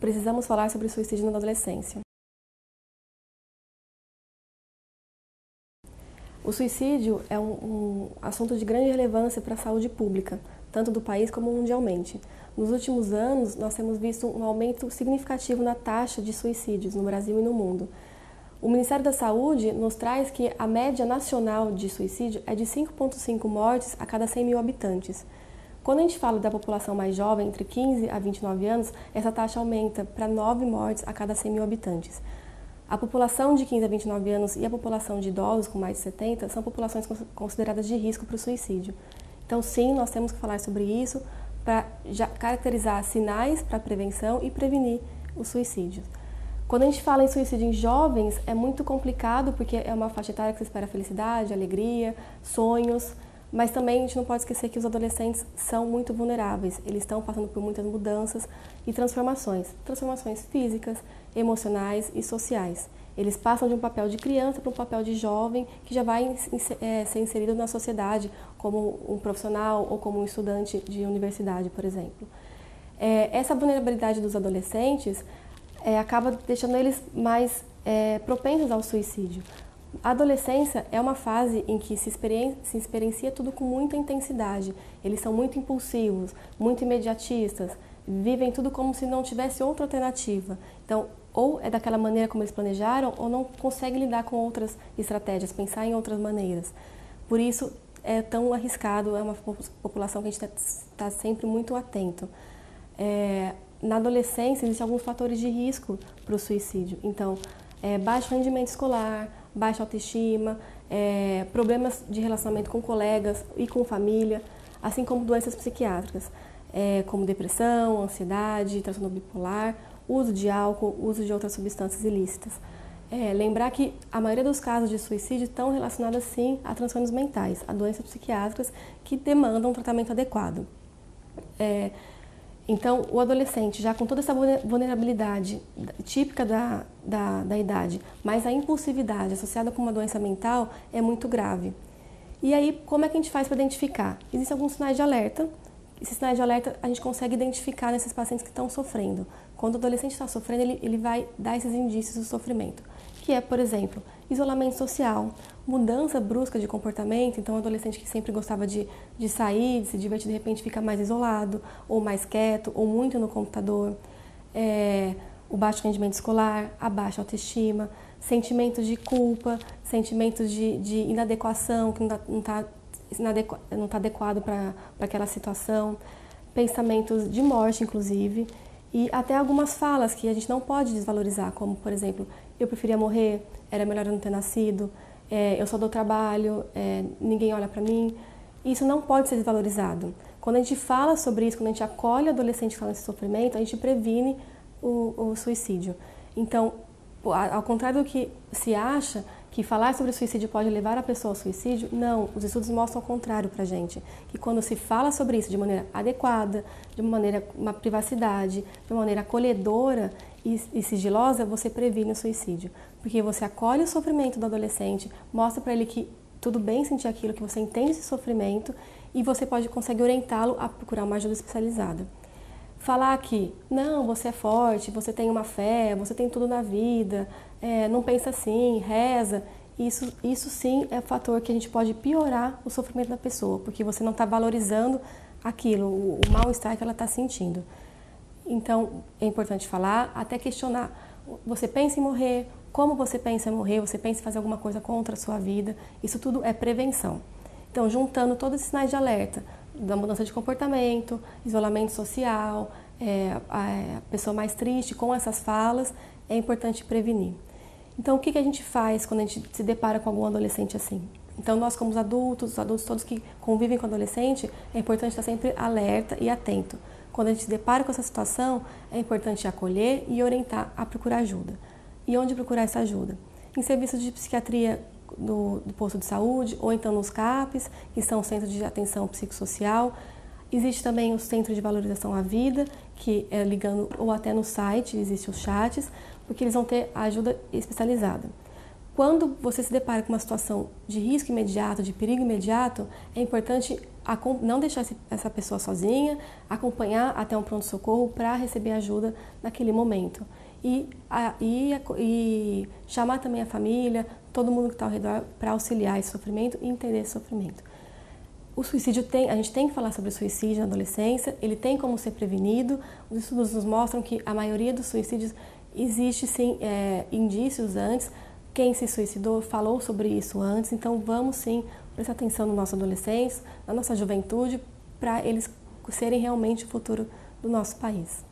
precisamos falar sobre suicídio na adolescência. O suicídio é um assunto de grande relevância para a saúde pública, tanto do país como mundialmente. Nos últimos anos, nós temos visto um aumento significativo na taxa de suicídios no Brasil e no mundo. O Ministério da Saúde nos traz que a média nacional de suicídio é de 5,5 mortes a cada 100 mil habitantes. Quando a gente fala da população mais jovem, entre 15 a 29 anos, essa taxa aumenta para 9 mortes a cada 100 mil habitantes. A população de 15 a 29 anos e a população de idosos com mais de 70 são populações consideradas de risco para o suicídio. Então, sim, nós temos que falar sobre isso para já caracterizar sinais para prevenção e prevenir os suicídios. Quando a gente fala em suicídio em jovens, é muito complicado porque é uma faixa etária que se espera felicidade, alegria, sonhos, mas também a gente não pode esquecer que os adolescentes são muito vulneráveis. Eles estão passando por muitas mudanças e transformações físicas, emocionais e sociais. Eles passam de um papel de criança para um papel de jovem que já vai ser inserido na sociedade como um profissional ou como um estudante de universidade, por exemplo. Essa vulnerabilidade dos adolescentes acaba deixando eles mais propensos ao suicídio. A adolescência é uma fase em que se experiencia tudo com muita intensidade. Eles são muito impulsivos, muito imediatistas, vivem tudo como se não tivesse outra alternativa. Então, ou é daquela maneira como eles planejaram, ou não conseguem lidar com outras estratégias, pensar em outras maneiras. Por isso, é tão arriscado, é uma população que a gente está sempre muito atento. Na adolescência, existem alguns fatores de risco para o suicídio. Então, baixo rendimento escolar, baixa autoestima, problemas de relacionamento com colegas e com família, assim como doenças psiquiátricas, como depressão, ansiedade, transtorno bipolar, uso de álcool, uso de outras substâncias ilícitas. Lembrar que a maioria dos casos de suicídio estão relacionados, sim, a transtornos mentais, a doenças psiquiátricas que demandam um tratamento adequado. Então, o adolescente, já com toda essa vulnerabilidade típica da idade, mas a impulsividade associada com uma doença mental é muito grave. E aí, como é que a gente faz para identificar? Existem alguns sinais de alerta. Esses sinais de alerta a gente consegue identificar nesses pacientes que estão sofrendo. Quando o adolescente está sofrendo, ele vai dar esses indícios do sofrimento, que é, por exemplo, isolamento social, mudança brusca de comportamento. Então, o adolescente que sempre gostava de sair, de se divertir, de repente fica mais isolado, ou mais quieto, ou muito no computador. O baixo rendimento escolar, a baixa autoestima, sentimentos de culpa, sentimentos de inadequação, que não está adequado para aquela situação, pensamentos de morte, inclusive, e até algumas falas que a gente não pode desvalorizar, como, por exemplo, eu preferia morrer, era melhor eu não ter nascido, eu só dou trabalho, ninguém olha para mim. Isso não pode ser desvalorizado. Quando a gente fala sobre isso, quando a gente acolhe o adolescente falando esse sofrimento, a gente previne o suicídio. Então, ao contrário do que se acha, que falar sobre o suicídio pode levar a pessoa ao suicídio, não, os estudos mostram o contrário para a gente. Que quando se fala sobre isso de maneira adequada, de uma privacidade, de uma maneira acolhedora e sigilosa, você previne o suicídio. Porque você acolhe o sofrimento do adolescente, mostra para ele que tudo bem sentir aquilo, que você entende esse sofrimento e você consegue orientá-lo a procurar uma ajuda especializada. Falar que, não, você é forte, você tem uma fé, você tem tudo na vida, não pensa assim, reza, isso sim é fator que a gente pode piorar o sofrimento da pessoa, porque você não está valorizando aquilo, o mal-estar que ela está sentindo. Então, é importante falar, até questionar. Você pensa em morrer? Como você pensa em morrer? Você pensa em fazer alguma coisa contra a sua vida? Isso tudo é prevenção. Então, juntando todos esses sinais de alerta, da mudança de comportamento, isolamento social, a pessoa mais triste com essas falas, é importante prevenir. Então, o que a gente faz quando a gente se depara com algum adolescente assim? Então, nós como os adultos todos que convivem com o adolescente, é importante estar sempre alerta e atento. Quando a gente se depara com essa situação, é importante acolher e orientar a procurar ajuda. E onde procurar essa ajuda? Em serviços de psiquiatria do posto de saúde, ou então nos CAPs, que são os Centros de Atenção Psicossocial. Existe também o Centro de Valorização à Vida, que é ligando, ou até no site, existem os chats, porque eles vão ter ajuda especializada. Quando você se depara com uma situação de risco imediato, de perigo imediato, é importante não deixar essa pessoa sozinha, acompanhar até um pronto-socorro para receber ajuda naquele momento. E chamar também a família, todo mundo que está ao redor, para auxiliar esse sofrimento e entender esse sofrimento. O suicídio a gente tem que falar sobre o suicídio na adolescência, ele tem como ser prevenido. Os estudos nos mostram que a maioria dos suicídios existe sim indícios antes. Quem se suicidou falou sobre isso antes, então vamos sim prestar atenção nos nossos adolescentes, na nossa juventude, para eles serem realmente o futuro do nosso país.